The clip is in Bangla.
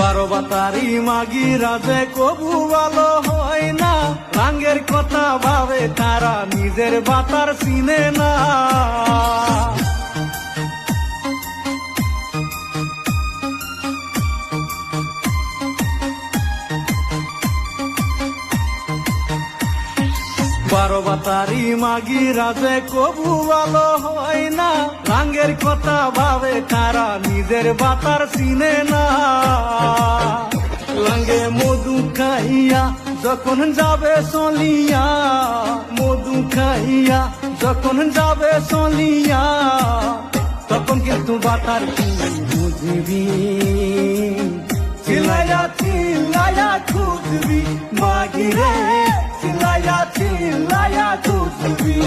বারো বাতারি মাগিরা যে কবু ভালো হয় না, রাঙ্গের কথা ভাবে তারা নিজের বাতার চিনে না। বারো বাতারি মাগিরা যে কবু ভালো হয় না, রাঙ্গের কথা ভাবে তারা নিজের বাতার চিনে না। লাঙ্গে মধু খাইয়া যখন যাবে চলিয়া, মধু খাইয়া যখন যাবে চলিয়া, তখন কিন্তু বাতার কি বুঝবি, চিল্লাইয়া চিল্লাইয়া খুঁজবি মাগিরে, চিল্লাইয়া চিল্লাইয়া খুঁজবি।